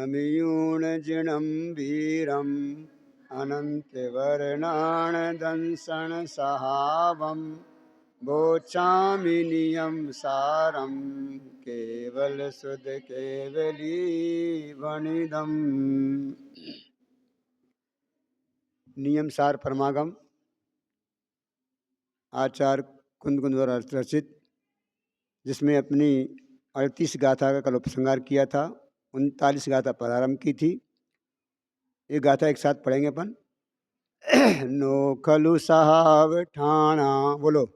नमियूणजिणं वीरम् अनन्तवर्णान् दंसनसहावं वोचामि सारं केवलसुध केवलीवनिदम्। नियम सार परमागम आचार्य कुंद द्वारा रचित, जिसमें अपनी 38 गाथा का कल उपसंहार किया था, 39 गाथा प्रारंभ की थी। ये गाथा एक साथ पढ़ेंगे अपन। नो खलु साहब ठाणा, बोलो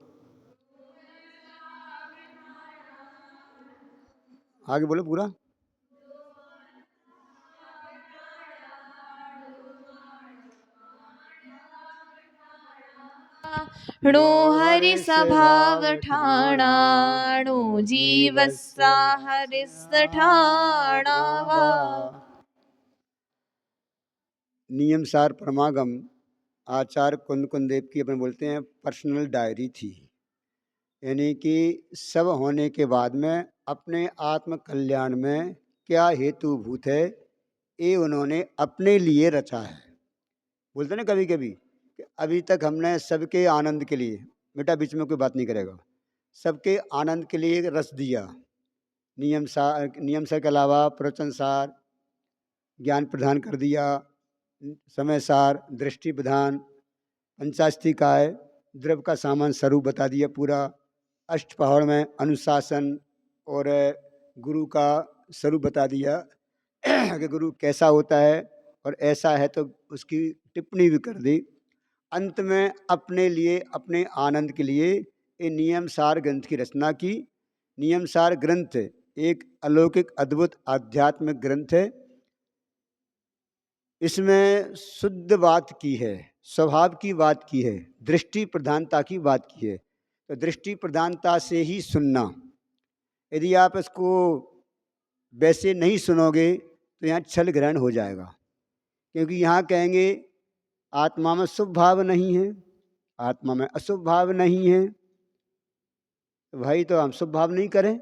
आगे बोलो पूरा। णो हरि स्वभाव ठाणाणो जीवस्सा हरिस ठाणावा। नियम सार परमागम आचार्य कुंद देव की अपन बोलते हैं पर्सनल डायरी थी, यानी कि सब होने के बाद में अपने आत्म कल्याण में क्या हेतुभूत है, ये उन्होंने अपने लिए रचा है। बोलते ना कभी कभी कि अभी तक हमने सबके आनंद के लिए, बेटा बीच में कोई बात नहीं करेगा, सबके आनंद के लिए रस दिया। नियम सार के अलावा प्रवचन सार, ज्ञान प्रदान कर दिया, समय सार, दृष्टि प्रधान, पंचास्तिकाय, द्रव्य का सामान स्वरूप बता दिया पूरा, अष्टपहड़ में अनुशासन और गुरु का स्वरूप बता दिया कि गुरु कैसा होता है, और ऐसा है तो उसकी टिप्पणी भी कर दी। अंत में अपने लिए, अपने आनंद के लिए ये नियम सार ग्रंथ की रचना की। नियम सार ग्रंथ एक अलौकिक अद्भुत आध्यात्मिक ग्रंथ है। इसमें शुद्ध बात की है, स्वभाव की बात की है, दृष्टि प्रधानता की बात की है। तो दृष्टि प्रधानता से ही सुनना। यदि आप इसको वैसे नहीं सुनोगे तो यहाँ छल ग्रहण हो जाएगा, क्योंकि यहाँ कहेंगे आत्मा में शुभ भाव नहीं है, आत्मा में अशुभ भाव नहीं है। भाई तो हम शुभ भाव नहीं करें,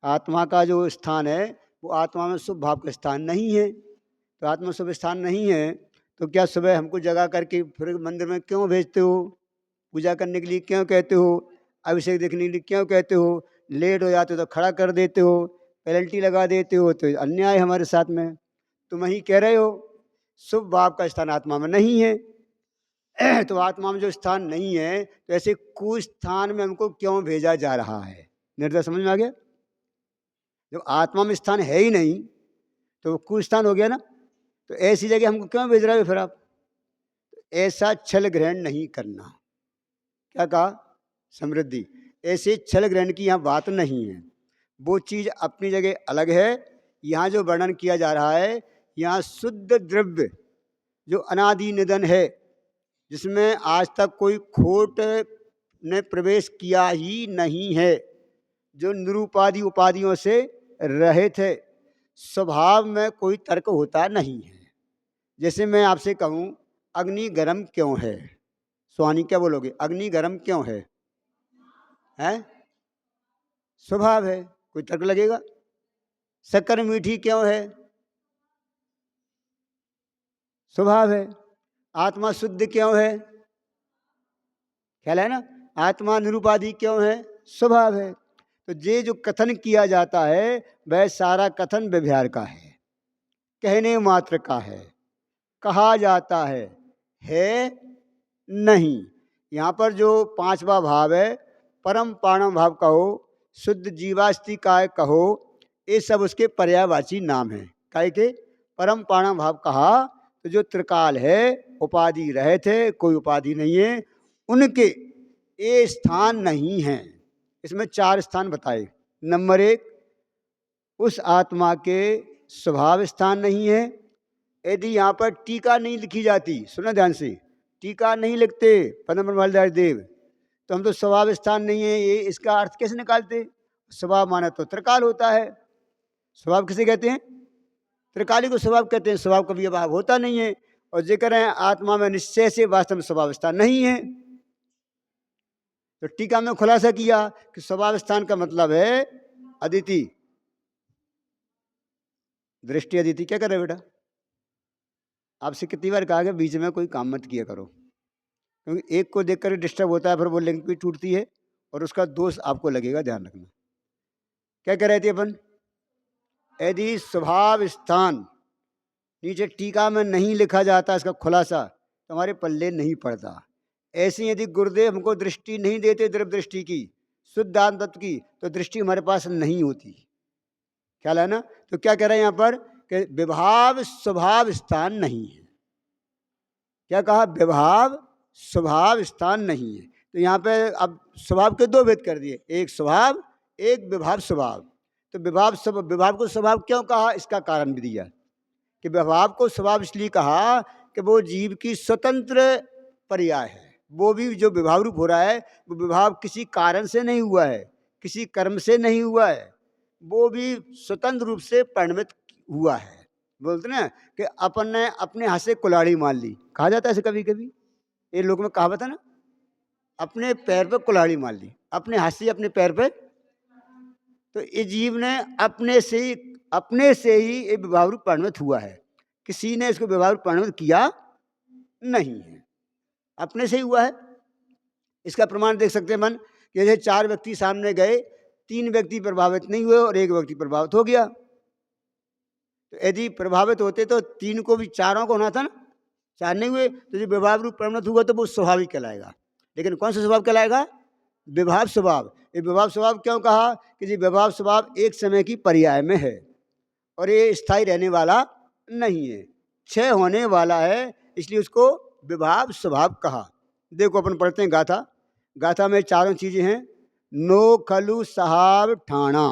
आत्मा का जो स्थान है वो आत्मा में शुभ भाव का स्थान नहीं है। तो आत्मा शुभ स्थान नहीं है तो क्या सुबह हमको जगा करके फिर मंदिर में क्यों भेजते हो, पूजा करने के लिए क्यों कहते हो, अभिषेक देखने के लिए क्यों कहते हो, लेट हो जाते हो तो खड़ा कर देते हो, पेनल्टी लगा देते हो, तो अन्याय हमारे साथ में। तुम ही कह रहे हो शुभ भाव का स्थान आत्मा में नहीं है। तो आत्मा में जो स्थान नहीं है तो ऐसे कुछ स्थान में हमको क्यों भेजा जा रहा है? निर्णय समझ में आ गया? जब आत्मा में स्थान है ही नहीं तो कुछ स्थान हो गया ना, तो ऐसी जगह हमको क्यों भेज रहे हो फिर आप? ऐसा छल ग्रहण नहीं करना। क्या कहा? समृद्धि। ऐसे छल ग्रहण की यहाँ बात नहीं है, वो चीज़ अपनी जगह अलग है। यहाँ जो वर्णन किया जा रहा है, यहाँ शुद्ध द्रव्य जो अनादि निधन है, जिसमें आज तक कोई खोट ने प्रवेश किया ही नहीं है, जो निरूपादि उपाधियों से रहित है, स्वभाव में कोई तर्क होता नहीं है। जैसे मैं आपसे कहूँ अग्नि गर्म क्यों है, स्वानी क्या बोलोगे? अग्नि गर्म क्यों है? स्वभाव है, कोई तर्क लगेगा? शक्कर मीठी क्यों है? स्वभाव है। आत्मा शुद्ध क्यों है? ख्याल है ना? आत्मा निरूपाधि क्यों है? स्वभाव है। तो ये जो कथन किया जाता है वह सारा कथन व्यवहार का है, कहने मात्र का है, कहा जाता है नहीं। यहाँ पर जो पांचवा भाव है, परम पाणम भाव कहो, शुद्ध जीवास्ति काय कहो, ये सब उसके पर्यायवाची नाम हैं। काय के परम पाणम भाव कहा तो जो त्रिकाल है, उपाधि रहे थे, कोई उपाधि नहीं है, उनके ये स्थान नहीं है। इसमें 4 स्थान बताए। नंबर 1, उस आत्मा के स्वभाव स्थान नहीं है। यदि यहाँ पर टीका नहीं लिखी जाती, सुना ध्यान से, टीका नहीं लिखते पद्म मलदास देव, तो हम तो स्वभाव स्थान नहीं है ये इसका अर्थ कैसे निकालते? स्वभाव माना तो त्रिकाल होता है। स्वभाव किसे कहते हैं? त्रिकाली को स्वभाव कहते हैं। स्वभाव कभी अभाव होता नहीं है। और जिक्र है आत्मा में निश्चय से वास्तव में स्वभाव स्थान नहीं है। तो टीका में खुलासा किया कि स्वभाव स्थान का मतलब है अदिति। दृष्टि अदिति क्या कर रहे बेटा? आपसे कितनी बार कहा गया बीच में कोई काम मत किया करो, क्योंकि एक को देख कर डिस्टर्ब होता है, फिर वो लिंक भी टूटती है और उसका दोष आपको लगेगा, ध्यान रखना। क्या कह रहे थे अपन? यदि स्वभाव स्थान नीचे टीका में नहीं लिखा जाता इसका खुलासा तो हमारे पल्ले नहीं पड़ता। ऐसे यदि गुरुदेव हमको दृष्टि नहीं देते द्रव्य दृष्टि की, शुद्धांत तत्व की, तो दृष्टि हमारे पास नहीं होती। ख्याल है ना? तो क्या कह रहे हैं यहाँ पर कि विभाव स्वभाव स्थान नहीं है। क्या कहा? विभाव स्वभाव स्थान नहीं है। तो यहाँ पे अब स्वभाव के दो भेद कर दिए, एक स्वभाव एक विभाव स्वभाव। तो विभाव को स्वभाव क्यों कहा, इसका कारण भी दिया कि विभाव को स्वभाव इसलिए कहा कि वो जीव की स्वतंत्र पर्याय है। वो भी जो विभाव रूप हो रहा है वो विभाव किसी कारण से नहीं हुआ है, किसी कर्म से नहीं हुआ है, वो भी स्वतंत्र रूप से परिणमित हुआ है। बोलते ना कि अपन ने अपने हाथ से कुल्हाड़ी मार ली, कहा जाता है ऐसे कभी कभी, ये लोग में कहावत है ना, अपने पैर पे कुल्हाड़ी मार ली, अपने हाथ से अपने पैर पे। तो ये जीव ने अपने से ही ये विभाव रूप परिणमित हुआ है, किसी ने इसको विभाव रूप परिणमित किया नहीं है, अपने से ही हुआ है। इसका प्रमाण देख सकते हैं मन, जैसे 4 व्यक्ति सामने गए, 3 व्यक्ति प्रभावित नहीं हुए और 1 व्यक्ति प्रभावित हो गया। तो यदि प्रभावित होते तो 3 को भी, चारों को होना था ना, 4 नहीं हुए, तो जो विभाव रूप परिणत हुआ तो वो स्वाभाविक कहलाएगा। लेकिन कौन सा स्वभाव कहलाएगा? विभाव स्वभाव। ये विभाव स्वभाव क्यों कहा कि जी विभाव स्वभाव एक समय की पर्याय में है और ये स्थायी रहने वाला नहीं है, क्षय होने वाला है, इसलिए उसको विभाव स्वभाव कहा। देखो अपन पढ़ते हैं गाथा। गाथा में 4 चीजें हैं। नो खलु सहाव ठाणा,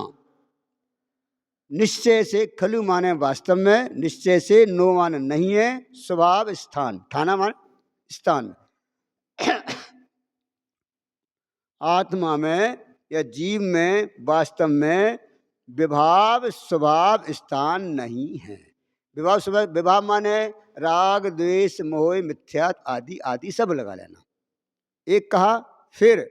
निश्चय से खलु माने वास्तव में, निश्चय से नो माने नहीं है, स्वभाव स्थान, ठाना माने स्थान। आत्मा में या जीव में वास्तव में विभाव स्वभाव स्थान नहीं है। विभाव स्वभाव, विभाव माने राग द्वेष मोह मिथ्या आदि आदि सब लगा लेना। एक कहा फिर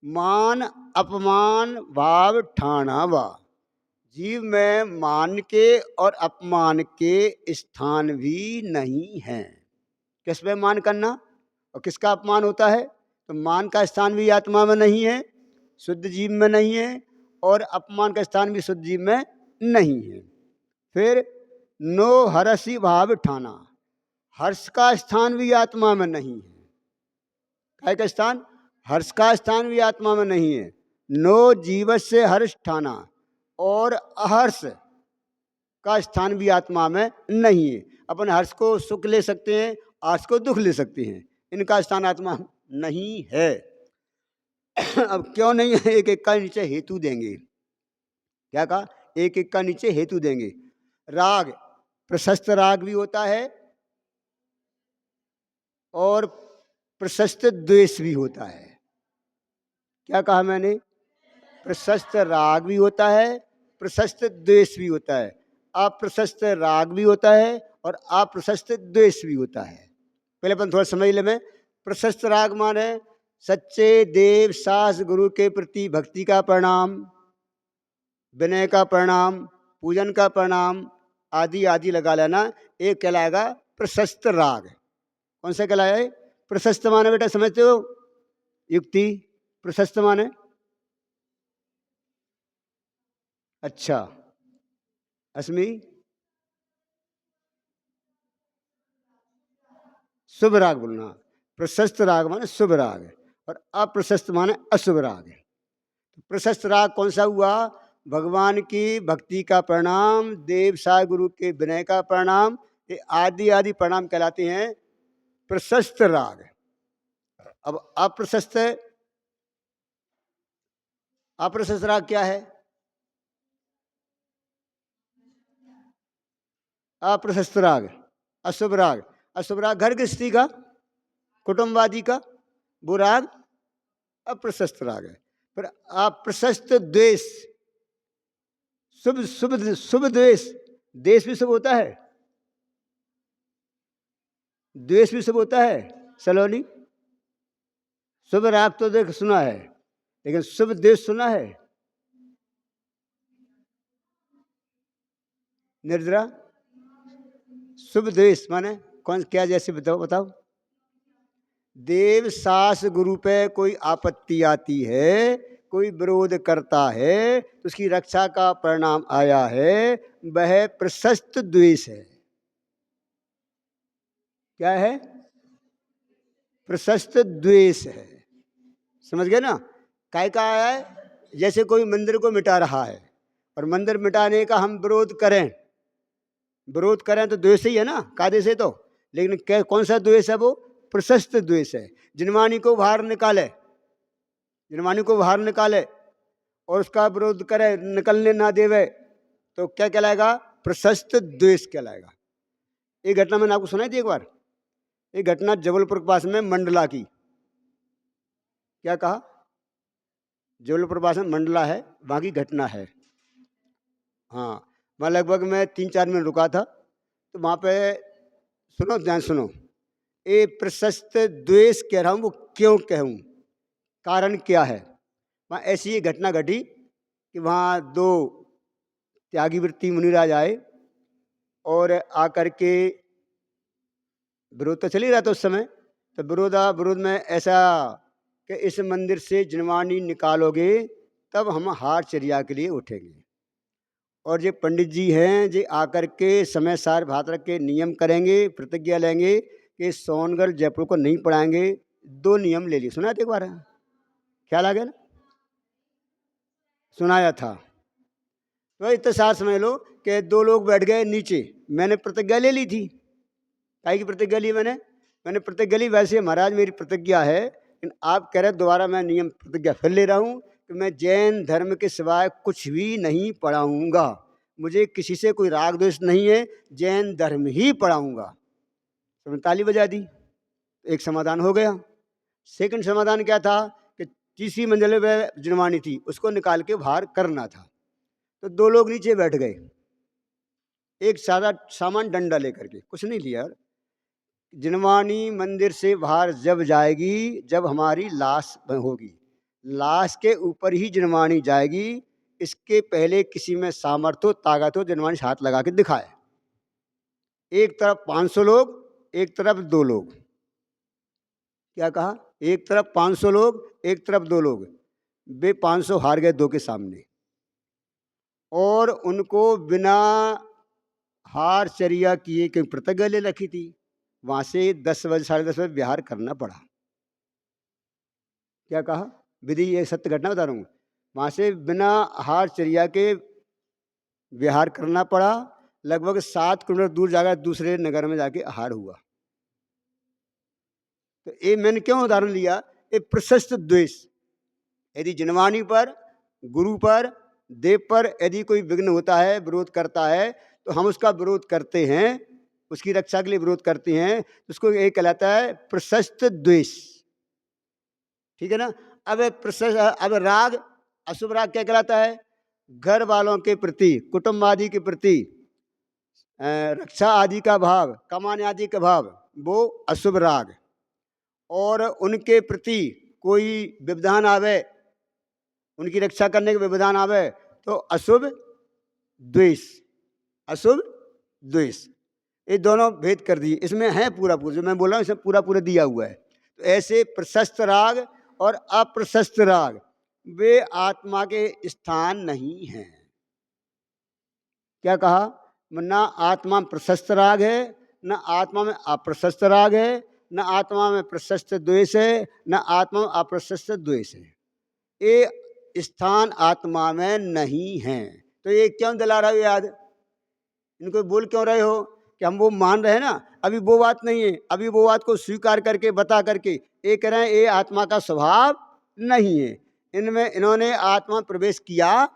मान अपमान भाव ठाणा वा, जीव में मान के और अपमान के स्थान भी नहीं है। किस पे मान करना और किसका अपमान होता है? तो मान का स्थान भी आत्मा में नहीं है, शुद्ध जीव में नहीं है, और अपमान का स्थान भी शुद्ध जीव में नहीं है। फिर नो हरसी भाव ठाना, हर्ष का स्थान भी आत्मा में नहीं है। काय का स्थान? हर्ष का स्थान भी आत्मा में नहीं है। नो जीवस से हर्ष ठाना, और अहर्ष का स्थान भी आत्मा में नहीं है। अपन हर्ष को सुख ले सकते हैं, हर्ष को दुख ले सकते हैं, इनका स्थान आत्मा नहीं है। अब क्यों नहीं है? एक एक का नीचे हेतु देंगे। क्या कहा? एक एक का नीचे हेतु देंगे। राग, प्रशस्त राग भी होता है और प्रशस्त द्वेष भी होता है। क्या कहा मैंने? प्रशस्त राग भी होता है, प्रशस्त द्वेष भी होता है, अप्रशस्त राग भी होता है और अप्रशस्त द्वेष भी होता है। पहले अपन थोड़ा समझ ले। में प्रशस्त राग माने सच्चे देव सास गुरु के प्रति भक्ति का परिणाम, विनय का परिणाम, पूजन का परिणाम आदि आदि लगा लेना, एक कहलाएगा प्रशस्त राग। कौन सा कहलाए? प्रशस्त माने बेटा समझते हो? युक्ति प्रशस्त माने, अच्छा अस्मि शुभ राग बोलना। प्रशस्त राग माने शुभ राग है और अप्रशस्त माने अशुभ राग है। तो प्रशस्त राग कौन सा हुआ? भगवान की भक्ति का परिणाम, देव सा गुरु के विनय का परिणाम, ये आदि आदि परिणाम कहलाते हैं प्रशस्त राग। अब अप्रशस्त, अप्रशस्त राग क्या है? अप्रशस्त राग, अशुभ राग। अशुभ राग घर गृहस्थी का, कुटुंबवादी का, वो राग अप्रशस्त राग है। फिर अप्रशस्त द्वेष, शुभ शुभ शुभ द्वेष, द्वेष भी शुभ होता है, द्वेष भी शुभ होता है। सलोनी, शुभ राग तो देख सुना है, लेकिन शुभ द्वेष सुना है निर्द्रा शुभ द्वेष माने कौन क्या, जैसे बताओ बताओ। देव सास गुरु पे कोई आपत्ति आती है, कोई विरोध करता है, तो उसकी रक्षा का परिणाम आया है, वह प्रशस्त द्वेष है। क्या है? प्रशस्त द्वेष है। समझ गए ना? काय का आया है? जैसे कोई मंदिर को मिटा रहा है और मंदिर मिटाने का हम विरोध करें, विरोध करें तो द्वेष ही है ना, कायदे से तो। लेकिन कौन सा द्वेष है? वो प्रशस्त द्वेष है। जिनवानी को बाहर निकाले, जिनवानी को बाहर निकाले और उसका विरोध करे, निकलने ना देवे, तो क्या कहलाएगा? प्रशस्त द्वेष कहलाएगा। एक घटना मैंने आपको सुनाई थी एक बार। एक घटना जबलपुर के पास में मंडला की। क्या कहा? जबलपुर पास में मंडला है, वहाँ की घटना है। हाँ, वहाँ लगभग मैं 3-4 मिनट रुका था। तो वहाँ पे सुनो, ध्यान सुनो। ये प्रशस्त द्वेष कह रहा हूँ, वो क्यों कहूँ, कारण क्या है। वहाँ ऐसी एक घटना घटी कि वहाँ 2 त्यागी वृत्ति मुनिराज आए और आकर के विरोध तो चल ही रहा था उस समय। तो विरोध में ऐसा कि इस मंदिर से जिनवानी निकालोगे तब हम हार चर्या के लिए उठेंगे। और ये पंडित जी हैं, जे आकर के समय सार भाद्र के नियम करेंगे, प्रतिज्ञा लेंगे कि सोनगढ़ जयपुर को नहीं पढ़ाएंगे। 2 नियम ले लिए। सुना था एक बार? ख्याल आ गया ना? सुनाया था। तो इतना सार समझ लो कि 2 लोग बैठ गए नीचे। मैंने प्रतिज्ञा ले ली थी। काहे की प्रतिज्ञा ली मैंने प्रतिज्ञा ली, वैसे महाराज मेरी प्रतिज्ञा है, लेकिन आप कह रहे दोबारा मैं नियम प्रतिज्ञा फिर ले रहा हूँ कि मैं जैन धर्म के सिवाय कुछ भी नहीं पढ़ाऊँगा। मुझे किसी से कोई राग द्वेष नहीं है, जैन धर्म ही पढ़ाऊँगा। तो मैंने ताली बजा दी। एक समाधान हो गया। सेकंड समाधान क्या था कि तीसरी मंजिल में जिनवानी थी, उसको निकाल के बाहर करना था। तो 2 लोग नीचे बैठ गए, एक सादा सामान डंडा लेकर के, कुछ नहीं लिया। जिनवानी मंदिर से बाहर जब जाएगी, जब हमारी लाश होगी, लाश के ऊपर ही जिनवानी जाएगी। इसके पहले किसी में सामर्थ्य हो, ताकत हो, जिनवानी से हाथ लगा के दिखाए। एक तरफ 500 लोग, एक तरफ 2 लोग। क्या कहा? एक तरफ 500 लोग, एक तरफ 2 लोग। वे 500 हार गए 2 के सामने, और उनको बिना हार चर्या किए, क्योंकि प्रतिज्ञा ले रखी थी, वहाँ से 10 बजे 10:30 बजे विहार करना पड़ा। क्या कहा? विधि, ये सत्य घटना बता रहा हूँ। वहाँ से बिना हार चर्या के विहार करना पड़ा। लगभग 7 किलोमीटर दूर जाकर दूसरे नगर में जाके आहार हुआ। तो ये मैंने क्यों उदाहरण लिया? ये प्रशस्त द्वेष। यदि जिनवानी पर, गुरु पर, देव पर यदि कोई विघ्न होता है, विरोध करता है, तो हम उसका विरोध करते हैं, उसकी रक्षा के लिए विरोध करते हैं, तो उसको ये कहलाता है प्रशस्त द्वेष। ठीक है ना? अब राग, अशुभ राग क्या कहलाता है? घर वालों के प्रति, कुटुंब आदि के प्रति रक्षा आदि का भाव, कमाने आदि का भाव, वो अशुभ राग। और उनके प्रति कोई व्यवधान आवे, उनकी रक्षा करने के व्यवधान आवे, तो अशुभ द्वेष, अशुभ द्वेष। ये दोनों भेद कर दिए। इसमें है पूरा पूरा, जो मैं बोल रहा हूँ इसमें पूरा पूरा दिया हुआ है। तो ऐसे प्रशस्त राग और अप्रशस्त राग, वे आत्मा के स्थान नहीं हैं। क्या कहा? ना आत्मा में प्रशस्त राग है, न आत्मा में अप्रशस्त राग है, न आत्मा में प्रशस्त द्वेष है, न आत्मा में अप्रशस्त द्वेष है। ये स्थान आत्मा में नहीं है। तो ये क्यों दिला रहा हो याद? इनको बोल क्यों रहे हो कि हम वो मान रहे हैं ना? अभी वो बात नहीं है। अभी वो बात को स्वीकार करके, बता करके ये कह रहे हैं ये आत्मा का स्वभाव नहीं है, इनमें इन्होंने आत्मा प्रवेश किया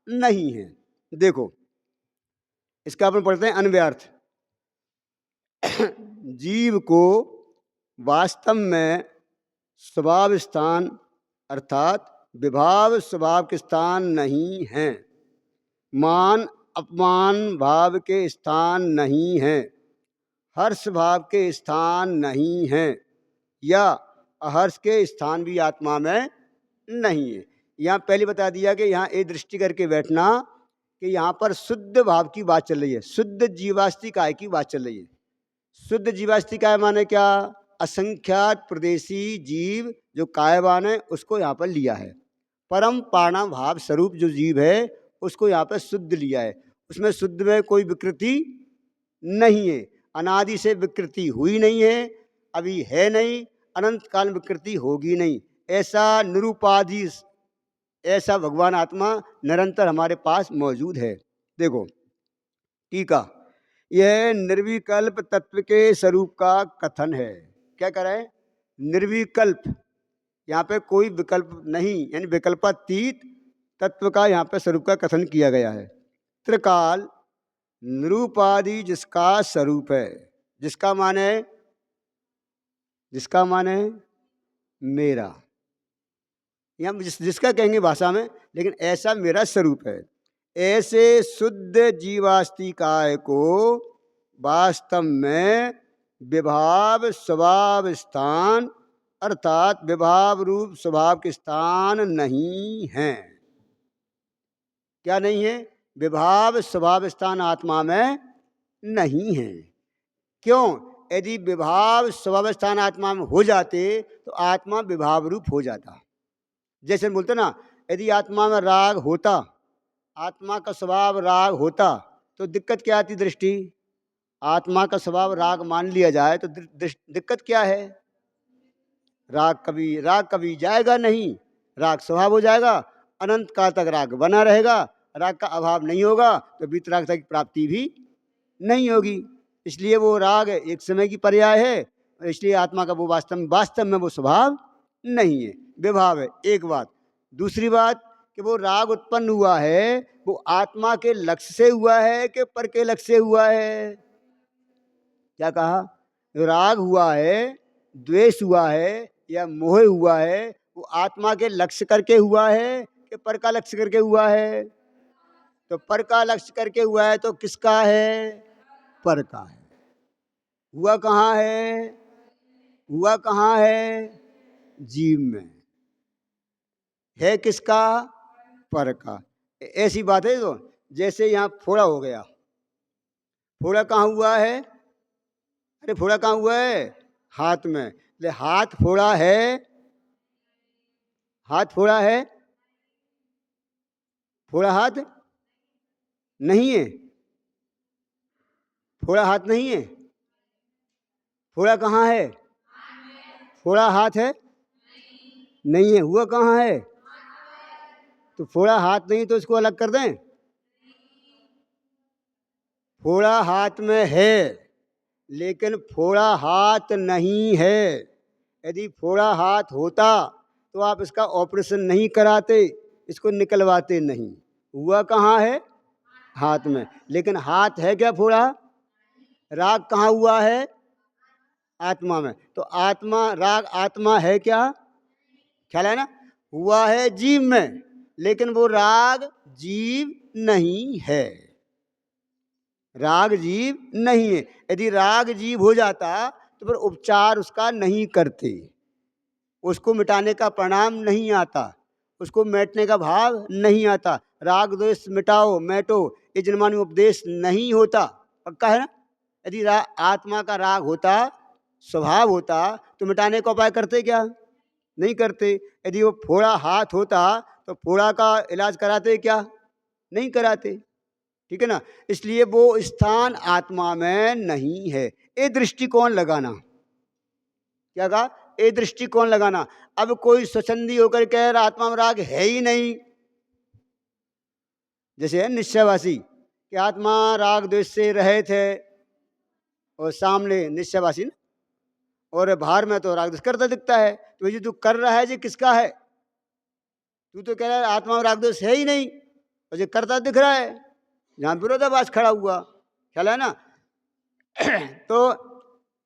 नहीं है। देखो, इसका अपन पढ़ते हैं अन्वयार्थ। जीव को वास्तव में स्वभाव स्थान अर्थात विभाव स्वभाव के स्थान नहीं हैं, मान अपमान भाव के स्थान नहीं हैं, हर्ष भाव के स्थान नहीं हैं, या अहर्ष के स्थान भी आत्मा में नहीं है। यहाँ पहले बता दिया कि यहाँ एक दृष्टि करके बैठना कि यहाँ पर शुद्ध भाव की बात चल रही है, शुद्ध जीवास्ति काय की बात चल रही है। शुद्ध जीवास्ति काय माने क्या? असंख्यात प्रदेशी जीव जो कायवान है उसको यहाँ पर लिया है। परम पाणा भाव स्वरूप जो जीव है उसको यहाँ पर शुद्ध लिया है। उसमें शुद्ध में कोई विकृति नहीं है, अनादि से विकृति हुई नहीं है, अभी है नहीं, अनंत काल विकृति होगी नहीं। ऐसा निरूपाधि, ऐसा भगवान आत्मा निरंतर हमारे पास मौजूद है। देखो टीका, यह निर्विकल्प तत्व के स्वरूप का कथन है। क्या कह रहे हैं? निर्विकल्प, यहाँ पे कोई विकल्प नहीं, यानी विकल्पातीत तत्व का यहाँ पे स्वरूप का कथन किया गया है। त्रिकाल निरूपादि जिसका स्वरूप है, जिसका माने, जिसका माने मेरा, यहाँ जिसका कहेंगे भाषा में, लेकिन ऐसा मेरा स्वरूप है। ऐसे शुद्ध जीवास्तिकाय को वास्तव में विभाव स्वभाव स्थान अर्थात विभाव रूप स्वभाव के स्थान नहीं है। क्या नहीं है? विभाव स्वभाव स्थान आत्मा में नहीं है। क्यों? यदि विभाव स्वभाव स्थान आत्मा में हो जाते तो आत्मा विभाव रूप हो जाता। जैसे बोलते ना, यदि आत्मा में राग होता, आत्मा का स्वभाव राग होता, तो दिक्कत क्या आती? दृष्टि। आत्मा का स्वभाव राग मान लिया जाए तो दिक्कत क्या है? राग कभी जाएगा नहीं, राग स्वभाव हो जाएगा, अनंत काल तक राग बना रहेगा, राग का अभाव नहीं होगा तो वीतरागता की प्राप्ति भी नहीं होगी। इसलिए वो राग एक समय की पर्याय है, इसलिए आत्मा का वो वास्तव में वो स्वभाव नहीं है, विभाव है। एक बात। दूसरी बात कि वो राग उत्पन्न हुआ है वो आत्मा के लक्ष्य से हुआ है कि पर के लक्ष्य से हुआ है? क्या कहा? राग हुआ है, द्वेष हुआ है या मोह हुआ है, वो आत्मा के लक्ष्य करके हुआ है कि पर का लक्ष्य करके हुआ है? तो पर का लक्ष्य करके हुआ है तो किसका है? पर का है। हुआ कहाँ है? हुआ कहाँ है? जीव में है। किसका? पर का। ऐसी बात है। तो जैसे यहाँ फोड़ा हो गया, फोड़ा कहाँ हुआ है? अरे फोड़ा कहाँ हुआ है? हाथ में। ले हाथ फोड़ा है, हाथ फोड़ा है, फोड़ा हाथ नहीं है, फोड़ा हाथ नहीं है। फोड़ा कहाँ है? फोड़ा हाथ है नहीं है। हुआ कहाँ है? तो फोड़ा हाथ नहीं तो इसको अलग कर दें। फोड़ा हाथ में है लेकिन फोड़ा हाथ नहीं है। यदि फोड़ा हाथ होता तो आप इसका ऑपरेशन नहीं कराते, इसको निकलवाते नहीं। हुआ कहाँ है? हाथ में। लेकिन हाथ है क्या फोड़ा? राग कहाँ हुआ है? आत्मा में। तो आत्मा राग आत्मा है क्या? ख्याल है ना? हुआ है जीव में, लेकिन वो राग जीव नहीं है। राग जीव नहीं है। यदि राग जीव हो जाता तो फिर उपचार उसका नहीं करते, उसको मिटाने का परिणाम नहीं आता, उसको मिटने का भाव नहीं आता। राग द्वेष मिटाओ मैटो ये जन्मानु उपदेश नहीं होता। पक्का है ना? यदि आत्मा का राग होता, स्वभाव होता, तो मिटाने का उपाय करते क्या? नहीं करते। यदि वो फोड़ा हाथ होता तो फोड़ा का इलाज कराते क्या? नहीं कराते। ठीक है ना? इसलिए वो स्थान आत्मा में नहीं है। ये दृष्टिकोण लगाना। क्या कहा? ये दृष्टिकोण लगाना। अब कोई स्वच्छंदी होकर कह रहा आत्मा में राग है ही नहीं, जैसे है निश्चयवासी कि आत्मा राग द्वेष से रहे थे और सामने निश्चयवासी ना, और बाहर में तो राग द्वेष करता दिखता है। तो ये जो कर रहा है जी किसका है? तू तो कह रहा है आत्मा में राग द्वेष है ही नहीं और ये करता दिख रहा है, जहाँ विरोधाभास खड़ा हुआ। ख्याल है ना? तो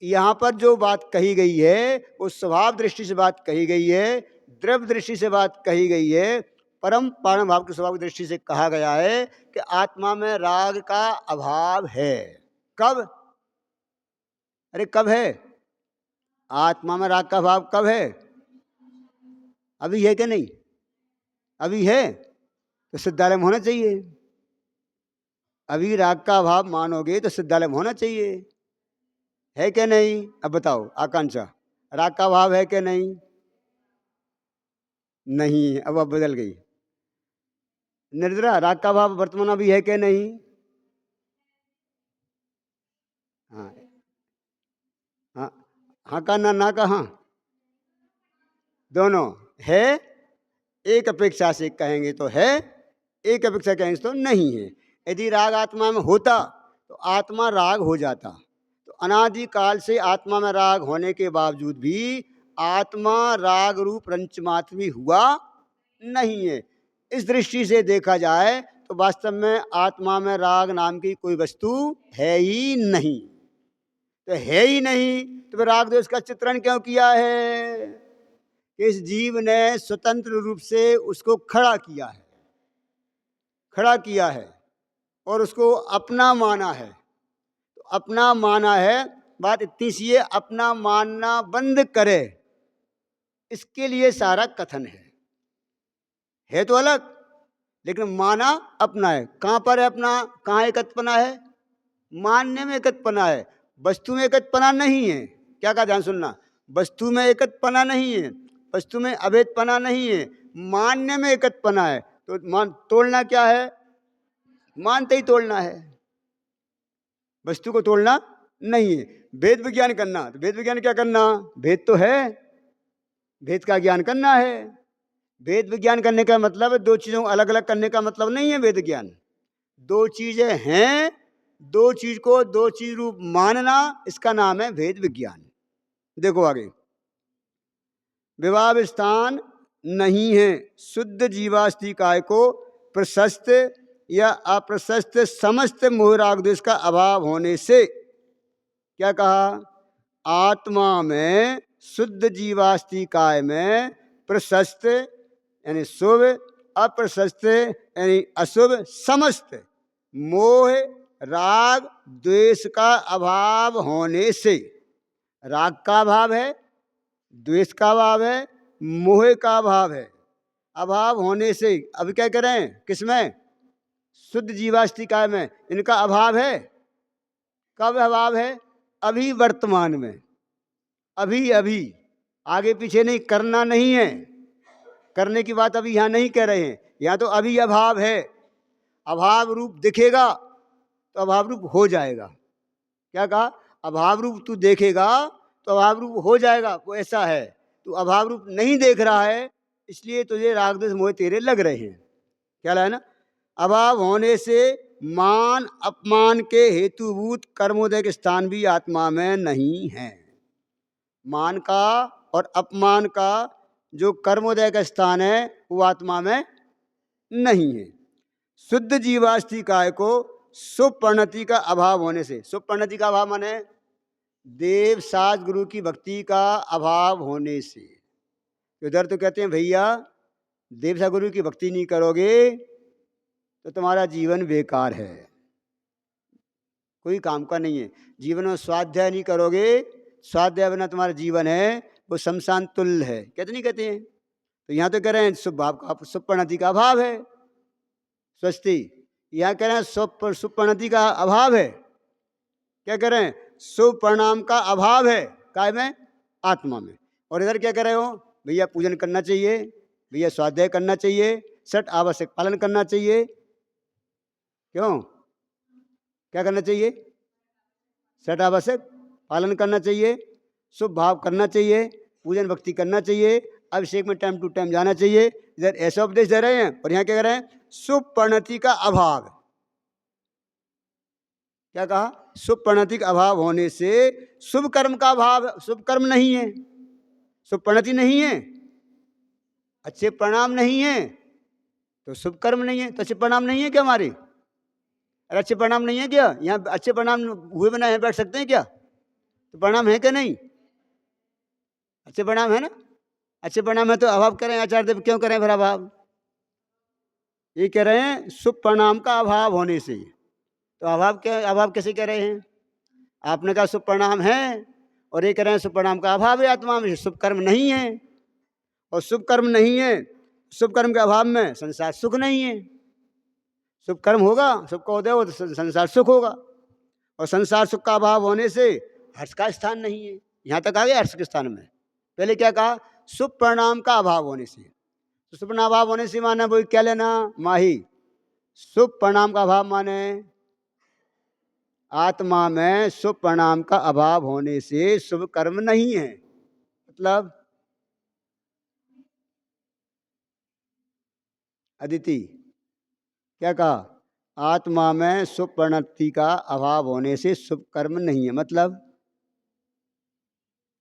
यहाँ पर जो बात कही गई है वो स्वभाव दृष्टि से बात कही गई है, द्रव्य दृष्टि से बात कही गई है, परम पारण भाव के स्वभाव की दृष्टि से कहा गया है कि आत्मा में राग का अभाव है। कब? अरे कब है? आत्मा में राग का अभाव कब है? अभी है कि नहीं? अभी है तो सिद्धालय में होना चाहिए। अभी राग का अभाव मानोगे तो सिद्धालय में होना चाहिए, है क्या नहीं? अब बताओ आकांक्षा, राग का अभाव है क्या नहीं? नहीं, अब बदल गई। निर्जरा, राग का अभाव वर्तमान में भी है क्या नहीं? हाँ हाँ, हाँ का ना का हाँ, दोनों है। एक अपेक्षा से कहेंगे तो है, एक अपेक्षा कहेंगे तो नहीं है। यदि राग आत्मा में होता तो आत्मा राग हो जाता। तो अनादिकाल से आत्मा में राग होने के बावजूद भी आत्मा राग रूप रंचमात्र भी हुआ नहीं है। इस दृष्टि से देखा जाए तो वास्तव में आत्मा में राग नाम की कोई वस्तु है ही नहीं। तो है ही नहीं तो फिर राग द्वेष का चित्रण क्यों किया है? इस जीव ने स्वतंत्र रूप से उसको खड़ा किया है, खड़ा किया है और उसको अपना माना है। तो अपना माना है, बात इतनी सी है, अपना मानना बंद करे, इसके लिए सारा कथन है तो अलग, लेकिन माना अपना है। कहाँ पर है अपना? कहाँ एकत्वपना है? मानने में एकत्वपना है, वस्तु में एकत्वपना नहीं है। क्या का ध्यान सुनना, वस्तु में एकत्वपना नहीं है, वस्तु में अभेदपना नहीं है, मानने में एकत्वपना है। तो मान तोड़ना क्या है? मानते ही तोड़ना है, वस्तु को तोड़ना नहीं है। भेद विज्ञान करना, तो भेद विज्ञान क्या करना? भेद तो है, भेद का ज्ञान करना है। भेद विज्ञान करने का मतलब है दो चीजों को अलग अलग करने का मतलब नहीं है वेद ज्ञान। दो चीजें हैं, दो चीज को दो चीज रूप मानना, इसका नाम है भेद विज्ञान। देखो आगे, विवाह स्थान नहीं है शुद्ध जीवास्ति काय को प्रशस्त या अप्रशस्त समस्त मोह राग द्वेष का अभाव होने से। क्या कहा? आत्मा में शुद्ध जीवास्ति काय में प्रशस्त यानी शुभ, अप्रशस्त यानी अशुभ, समस्त मोह राग द्वेष का अभाव होने से। राग का अभाव है, द्वेष का अभाव है, मोह का अभाव है। अभाव होने से अब क्या करें? किसमें? शुद्ध जीवास्तिकाय में इनका अभाव है। कब अभाव है? अभी वर्तमान में, अभी अभी, आगे पीछे नहीं, करना नहीं है। करने की बात अभी यहाँ नहीं कह रहे हैं, यहाँ तो अभी अभाव है। अभाव रूप दिखेगा तो अभाव रूप हो जाएगा। क्या कहा? अभाव रूप तू देखेगा तो अभाव रूप हो जाएगा, वो ऐसा है। तू अभाव रूप नहीं देख रहा है, इसलिए तुझे राग द्वेष मोह तेरे लग रहे हैं। क्या है ना? अभाव होने से मान अपमान के हेतुभूत कर्मोदय के स्थान भी आत्मा में नहीं है। मान का और अपमान का जो कर्मोदय का स्थान है वो आत्मा में नहीं है। शुद्ध जीवास्ति काय को सुपरिणति का अभाव होने से। सुपरिणति का अभाव माने देव साज गुरु की भक्ति का अभाव होने से। इधर तो कहते हैं भैया देव साज गुरु की भक्ति नहीं करोगे तो तुम्हारा जीवन बेकार है, कोई काम का नहीं है। जीवन में स्वाध्याय नहीं करोगे, स्वाध्याय बिना तुम्हारा जीवन है वो शमशान तुल्य है। कहते नहीं कहते हैं? तो यहाँ तो कह रहे हैं सुपरिणति का अभाव है। स्वस्ति यहाँ कह रहे हैं सुपरिणति का अभाव है। क्या कह रहे हैं? सुपरिणाम का अभाव है, काय में? आत्मा में। और इधर क्या कह रहे हो? भैया पूजन करना चाहिए, भैया स्वाध्याय करना चाहिए, सठ आवश्यक पालन करना चाहिए। क्यों? क्या करना चाहिए? सठ आवश्यक पालन करना चाहिए, शुभ भाव करना चाहिए, पूजन भक्ति करना चाहिए, अभिषेक में टाइम टू टाइम जाना चाहिए। इधर ऐसा उपदेश दे रहे हैं और यहाँ क्या कह रहे हैं? सुपरिणति का अभाव। क्या कहा? सुपरिणति का अभाव होने से शुभ कर्म का अभाव, शुभ कर्म नहीं है, सुपरिणति नहीं है, अच्छे परिणाम नहीं है, तो शुभ कर्म नहीं है। तो अच्छे परिणाम नहीं है क्या हमारे? अरे अच्छे परिणाम नहीं है क्या? यहाँ अच्छे परिणाम हुए बिना यहाँ बैठ सकते हैं क्या? तो परिणाम है क्या नहीं? अच्छे परिणाम है ना? अच्छे परिणाम है तो अभाव करें आचार्य देव, क्यों करें फिर अभाव? ये कह रहे हैं शुभ परिणाम का अभाव होने से। तो अभाव कैसे कह रहे हैं? आपने कहा शुभ परिणाम है और ये कह रहे हैं शुभ परिणाम का अभाव है आत्मा में, शुभ कर्म नहीं है। और शुभ कर्म नहीं है, शुभ कर्म के अभाव में संसार सुख नहीं है। शुभ कर्म होगा, शुभ का उदय हो तो संसार सुख होगा, और संसार सुख का अभाव होने से हर्ष का स्थान नहीं है। यहाँ तक आ गया हर्ष के स्थान में। पहले क्या कहा? शुभ परिणाम का अभाव होने से। तो शुभ परिणाम अभाव होने से माना वो क्या लेना? माही। शुभ परिणाम का अभाव माने आत्मा में शुभ परिणाम का अभाव होने से शुभ कर्म नहीं है। मतलब अदिति क्या कहा? आत्मा में शुभ परिणति का अभाव होने से शुभ कर्म नहीं है। मतलब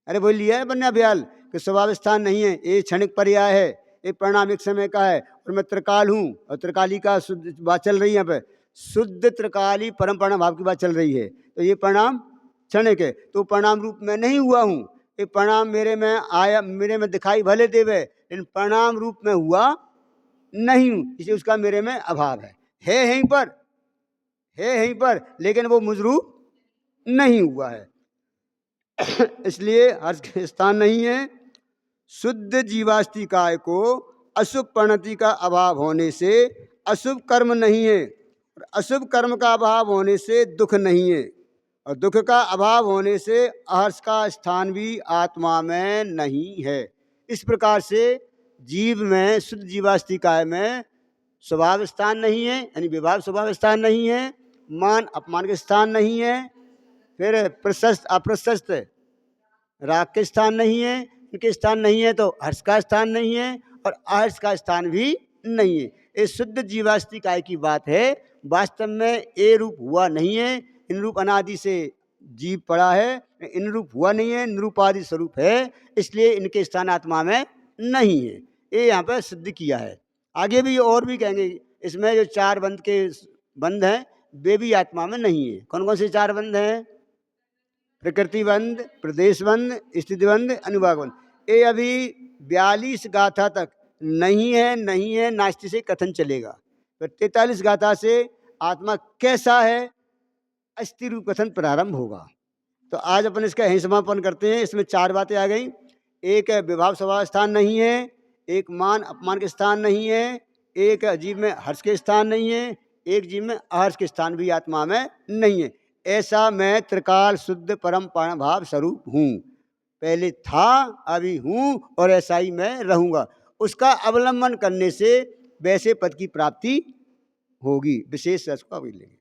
अरे बोल लिया है बन्या भयाल कि स्वभाव स्थान नहीं है, ये क्षणिक पर्याय है, ये परिणाम एक समय का है, और मैं त्रिकाल हूँ, और त्रिकाली का शुद्ध बात चल रही है। यहाँ पे शुद्ध त्रिकाली परम परिणाम भाव की बात चल रही है। तो ये परिणाम क्षणिक है, तो परिणाम रूप में नहीं हुआ हूँ। ये परिणाम मेरे में आया, मेरे में दिखाई भले देवे, लेकिन परिणाम रूप में हुआ नहीं हूँ, इसलिए उसका मेरे में अभाव है यहीं पर, है यहीं पर, लेकिन वो मुजरूप नहीं हुआ है। इसलिए हर्ष के स्थान नहीं है। शुद्ध जीवास्तिकाय को अशुभ परिणति का अभाव होने से अशुभ कर्म नहीं है, और अशुभ कर्म का अभाव होने से दुख नहीं है, और दुख का अभाव होने से अहर्ष का स्थान भी आत्मा में नहीं है। इस प्रकार से जीव में, शुद्ध जीवास्तिकाय में स्वभाव स्थान नहीं है, यानी विभाग स्वभाव स्थान नहीं है, मान अपमान के स्थान नहीं है, फिर प्रशस्त अप्रशस्त राग के स्थान नहीं है, इनके स्थान नहीं है, तो हर्ष का स्थान नहीं है, और अहर्ष का स्थान भी नहीं है। ये शुद्ध जीवास्तिकाय की बात है। वास्तव में ये रूप हुआ नहीं है, इन रूप अनादि से जीव पड़ा है, इन रूप हुआ नहीं है, निरूपादि स्वरूप है, इसलिए इनके स्थान आत्मा में नहीं है। ये यहाँ पर सिद्ध किया है। आगे भी और भी कहेंगे। इसमें जो चार बंध के बंध हैं वे भी आत्मा में नहीं है। कौन कौन से चार बंध हैं? प्रकृति बंध, प्रदेश बंध, स्थिति बंध, अनुभाग बंध। ये अभी 42 गाथा तक नहीं है, नहीं है नास्ति से कथन चलेगा। तो 43 गाथा से आत्मा कैसा है अस्थि रूप कथन प्रारंभ होगा। तो आज अपन इसका यहीं समापन करते हैं। इसमें चार बातें आ गई। एक है विभाव स्वभाव स्थान नहीं है, एक मान अपमान के स्थान नहीं है, एक जीव में हर्ष के स्थान नहीं है, एक जीव में अहर्ष के स्थान भी आत्मा में नहीं है। ऐसा मैं त्रिकाल शुद्ध परम भाव स्वरूप हूँ। पहले था, अभी हूँ, और ऐसा ही मैं रहूँगा। उसका अवलंबन करने से वैसे पद की प्राप्ति होगी। विशेष रस को अभी लेंगे।